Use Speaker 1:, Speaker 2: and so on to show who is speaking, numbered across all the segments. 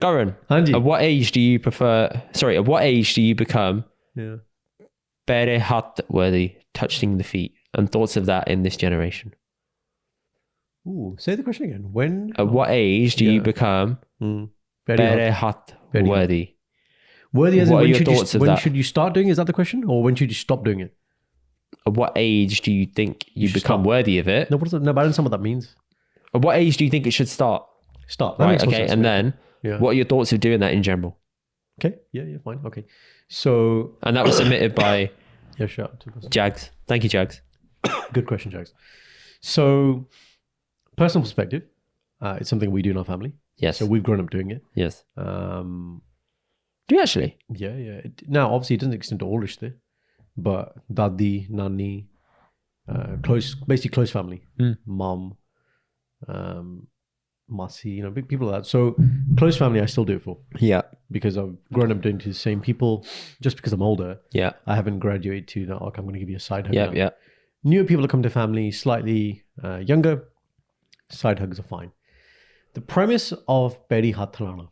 Speaker 1: Karan,
Speaker 2: Hanji.
Speaker 1: at what age do you prefer? Sorry, at what age do you become pere hat worthy, touching the feet, and thoughts of that in this generation?
Speaker 2: Ooh, say the question again. When?
Speaker 1: At what age do you become pere hat worthy?
Speaker 2: Worthy as in
Speaker 1: What are
Speaker 2: when
Speaker 1: your
Speaker 2: should
Speaker 1: thoughts of
Speaker 2: when
Speaker 1: that?
Speaker 2: should you start doing it? Is that the question? Or when should you stop doing it?
Speaker 1: At what age do you think you
Speaker 2: should
Speaker 1: become
Speaker 2: stop.
Speaker 1: worthy of it?
Speaker 2: No, but I don't understand what that means.
Speaker 1: At what age do you think it should start?
Speaker 2: Start. That
Speaker 1: Right,
Speaker 2: makes more
Speaker 1: okay,
Speaker 2: sense.
Speaker 1: and then what are your thoughts of doing that in general?
Speaker 2: Okay, yeah, fine. Okay. So
Speaker 1: And that was submitted by
Speaker 2: yeah, sure.
Speaker 1: Jags. Thank you, Jags.
Speaker 2: Good question, Jags. So personal perspective, it's something we do in our family.
Speaker 1: Yes.
Speaker 2: So we've grown up doing it.
Speaker 1: Yes.
Speaker 2: Um,
Speaker 1: Do you actually?
Speaker 2: yeah. Now, obviously, it doesn't extend to all rishte, but dadi, nani, basically close family, mom, masi, people like that. So close family, I still do it for.
Speaker 1: Yeah.
Speaker 2: Because I've grown up doing it to the same people. Just because I'm older,
Speaker 1: Yeah.
Speaker 2: I haven't graduated to now. Okay, I'm going to give you a side hug.
Speaker 1: Yeah.
Speaker 2: now.
Speaker 1: Yeah.
Speaker 2: Newer people that come to family, slightly younger, side hugs are fine. The premise of Peri Hathalana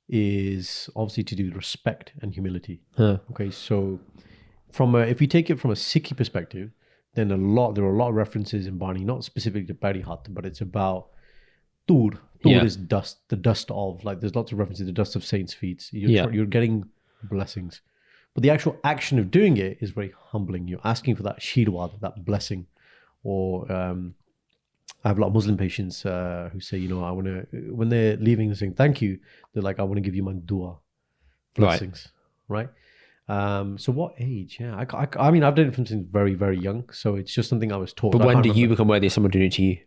Speaker 2: is obviously to do with respect and humility.
Speaker 1: Huh.
Speaker 2: Okay, so if you take it from a Sikhi perspective, then there are a lot of references in Bani, not specifically to Peri Hat, but it's about Tur. Tur is dust, the dust of, like, there's lots of references to the dust of saints' feet. You're getting blessings. But the actual action of doing it is very humbling. You're asking for that shirwad, that blessing. Or I have a lot of Muslim patients who say, I want to, when they're leaving and saying thank you, they're like, I want to give you my dua, blessings, right? So what age? Yeah, I mean, I've done it from since very, very young. So it's just something I was taught.
Speaker 1: But when do you become worthy of someone doing it to you?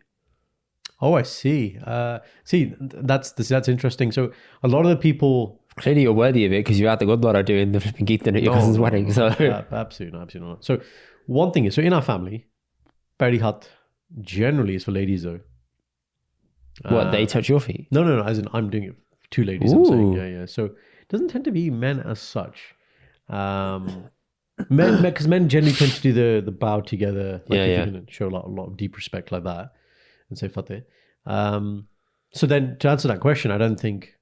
Speaker 2: Oh, I see. That's interesting. So a lot of the people...
Speaker 1: Clearly you're worthy of it because you had the good Lord doing the flipping Geetan at your cousin's wedding. So
Speaker 2: Absolutely not. So one thing is, so in our family, Peri Hat generally is for ladies though.
Speaker 1: What, they touch your feet?
Speaker 2: No. As in, I'm doing it for two ladies.
Speaker 1: Ooh.
Speaker 2: I'm saying, yeah. So it doesn't tend to be men as such. Because men generally tend to do the bow together. Like if you're going to show a lot of deep respect like that and say fateh. So then to answer that question, I don't think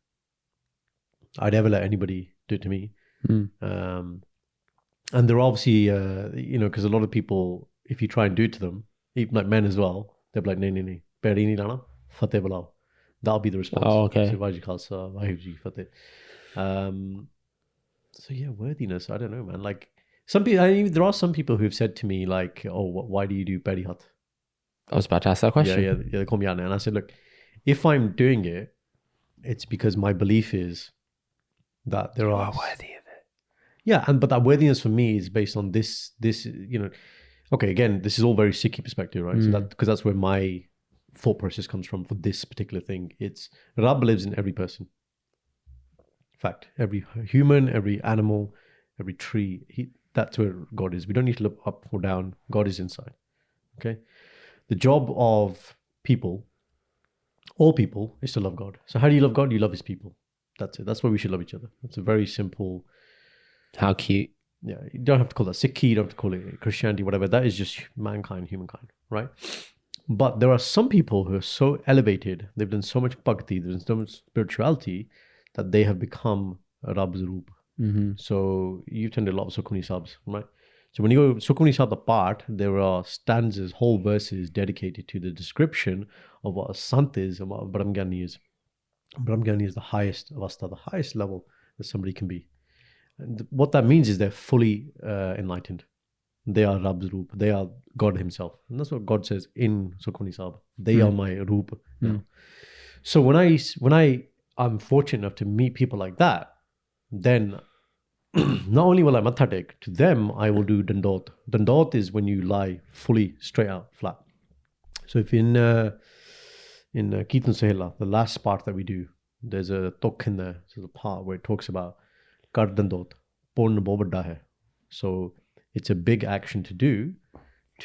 Speaker 2: I'd ever let anybody do it to me. And they're obviously, because a lot of people, if you try and do it to them, even like men as well, they're like, nahi, peri nahi lana, fateh bulao. That'll be the response.
Speaker 1: Oh, okay.
Speaker 2: So Vajji Khalsa, Vaheguru Fateh. So yeah, worthiness. I don't know, man. Like some people, there are some people who've said to me, like, "Oh, why do you do Peri Hat?"
Speaker 1: I was about to ask that question.
Speaker 2: Yeah. They call me out, and I said, "Look, if I'm doing it, it's because my belief is that there are
Speaker 1: worthy of it."
Speaker 2: Yeah, but that worthiness for me is based on this. Okay, again, this is all very Sikhi perspective, right? So because that's where my thought process comes from for this particular thing. It's Rab lives in every person. Fact, every human, every animal, every tree, that's where God is. We don't need to look up or down. God is inside. Okay? The job of people, all people, is to love God. So how do you love God? You love his people. That's it. That's why we should love each other. It's a very simple...
Speaker 1: How cute.
Speaker 2: Yeah, you don't have to call that Sikhi, you don't have to call it Christianity, whatever. That is just mankind, humankind, right? But there are some people who are so elevated, they've done so much bhakti, they've done so much spirituality, that they have become Rab's Roop. So you've attended a lot of Sukhmani Sabs, right? So when you go Sukhmani Sab, the part, there are stanzas, whole verses dedicated to the description of what a Sant is and what a Brahmgyani is. Brahmgyani is the highest avastha, the highest level that somebody can be. And what that means is they're fully enlightened. They are Rab's Roop. They are God himself. And that's what God says in Sukhmani Sab. They are my Roop. So when I'm fortunate enough to meet people like that, then not only will I matha take, to them I will do dandot. Dandot is when you lie fully straight out, flat. So if in Kirtan Sahela, the last part that we do, there's a tok in there, there's a part where it talks about Kar dandot, Purna Bovada hai. So it's a big action to do.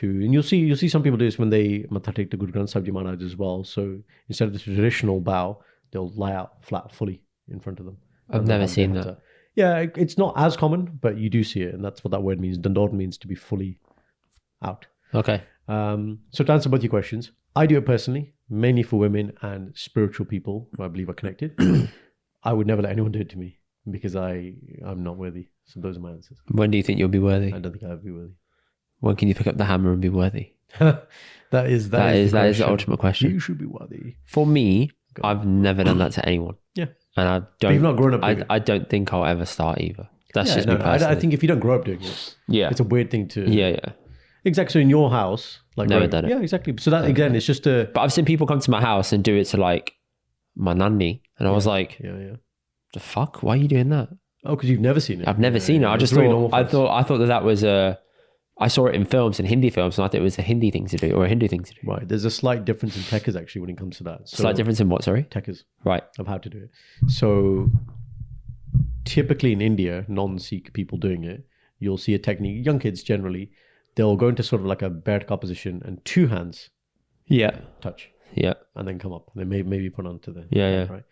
Speaker 2: And you'll see some people do this when they matha take the Guru Granth Sahib Ji Maharaj as well. So instead of the traditional bow, they'll lie out flat fully in front of them.
Speaker 1: I've never seen that.
Speaker 2: Yeah, it's not as common, but you do see it, and that's what that word means. Dandot means to be fully out.
Speaker 1: Okay.
Speaker 2: So to answer both your questions, I do it personally, mainly for women and spiritual people who I believe are connected. I would never let anyone do it to me because I'm not worthy. So those are my answers.
Speaker 1: When do you think you'll be worthy?
Speaker 2: I don't think I'll be worthy.
Speaker 1: When can you pick up the hammer and be worthy?
Speaker 2: that is
Speaker 1: the ultimate question.
Speaker 2: You should be worthy.
Speaker 1: For me, I've never done that to anyone.
Speaker 2: Yeah. But
Speaker 1: And
Speaker 2: you've
Speaker 1: don't.
Speaker 2: not grown up doing it.
Speaker 1: I don't think I'll ever start either. That's just
Speaker 2: no,
Speaker 1: me personally.
Speaker 2: I think if you don't grow up doing it,
Speaker 1: Yeah.
Speaker 2: it's a weird thing to.
Speaker 1: Yeah.
Speaker 2: Exactly. So in your house, like
Speaker 1: Never done it.
Speaker 2: Yeah, exactly. So that again, it's just a.
Speaker 1: But I've seen people come to my house and do it to like my nanny, and I was like,
Speaker 2: Yeah.
Speaker 1: "The fuck? Why are you doing that?"
Speaker 2: Oh, because you've never seen it.
Speaker 1: I've never seen it. I
Speaker 2: It's
Speaker 1: just
Speaker 2: really
Speaker 1: thought
Speaker 2: normal for us.
Speaker 1: I thought that was a. I saw it in films, in Hindi films, and I thought it was a Hindi thing to do or a Hindu thing to do.
Speaker 2: Right. There's a slight difference in techers actually when it comes to that. So
Speaker 1: Slight difference in what? Sorry.
Speaker 2: techers
Speaker 1: Right.
Speaker 2: of how to do it. So typically in India, non-Sikh people doing it, you'll see a technique. Young kids generally, they'll go into sort of like a Baitka position and two hands
Speaker 1: Yeah.
Speaker 2: touch
Speaker 1: Yeah.
Speaker 2: and then come up. And then maybe put onto the
Speaker 1: Yeah.
Speaker 2: right.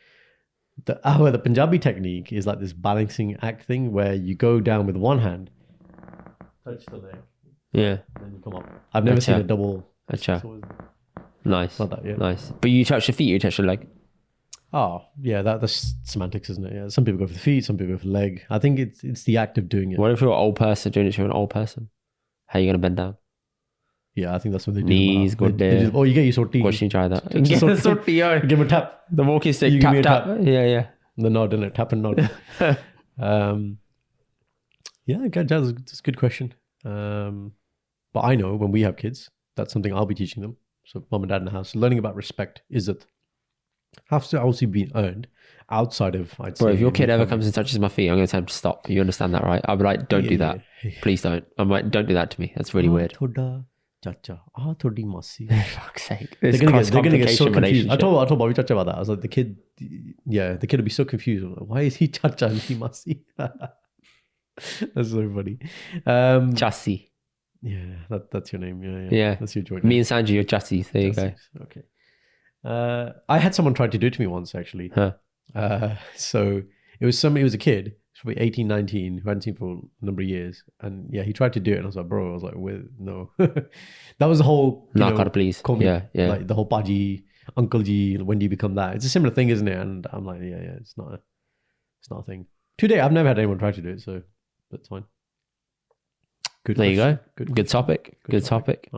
Speaker 2: The Punjabi technique is like this balancing act thing where you go down with one hand, touch the leg,
Speaker 1: Yeah.
Speaker 2: and then you come up. I've never seen a double.
Speaker 1: Acha.
Speaker 2: So
Speaker 1: Nice.
Speaker 2: not that, yeah.
Speaker 1: Nice. But you touch the feet, you touch the leg.
Speaker 2: Oh, yeah, that's semantics, isn't it? Yeah, some people go for the feet, some people go for the leg. I think it's the act of doing it.
Speaker 1: What if you're an old person doing it to an old person? How are you going to bend down?
Speaker 2: Yeah, I think that's what they do.
Speaker 1: Knees, good there.
Speaker 2: Oh, you get your sorti.
Speaker 1: Watch you try that.
Speaker 2: Just
Speaker 1: Give
Speaker 2: Give him a tap.
Speaker 1: the walking stick,
Speaker 2: You give me
Speaker 1: tap,
Speaker 2: a
Speaker 1: tap. Yeah.
Speaker 2: The nod, innit? Tap and nod. Yeah, okay, that's a good question. But I know when we have kids, that's something I'll be teaching them. So mom and dad in the house, learning about respect is that has to obviously be earned outside of, I'd say.
Speaker 1: Bro, if your kid ever
Speaker 2: family.
Speaker 1: comes and touches my feet, I'm going to tell him to stop. You understand that, right? I'll be like, don't do that. Please don't. I'm like, don't do that to me. That's really weird.
Speaker 2: Thoda chacha, thodi masi.
Speaker 1: For fuck's sake.
Speaker 2: They're
Speaker 1: This
Speaker 2: gonna get so
Speaker 1: cross-complication
Speaker 2: confused. I
Speaker 1: relationship.
Speaker 2: told Bobby Chacha about that. I was like, the kid will be so confused. I'm like, why is he Chacha and he masi? That's so funny.
Speaker 1: Chassis.
Speaker 2: Yeah, that's your name. Yeah.
Speaker 1: Yeah.
Speaker 2: That's your joint
Speaker 1: Me
Speaker 2: name.
Speaker 1: and Sanji are chassis. There you go.
Speaker 2: Okay. I had someone try to do it to me once actually.
Speaker 1: Huh.
Speaker 2: So it was a kid, probably 18, 19, who hadn't seen for a number of years. And yeah, he tried to do it and I was like, bro, I was like, no. That was the whole
Speaker 1: Nakar, please.
Speaker 2: call me,
Speaker 1: Yeah.
Speaker 2: like the whole Paji, Uncle Ji, when do you become that? It's a similar thing, isn't it? And I'm like, yeah, it's not a thing. Today I've never had anyone try to do it, so that's fine. Good
Speaker 1: There you
Speaker 2: question.
Speaker 1: go. Good topic. Good topic.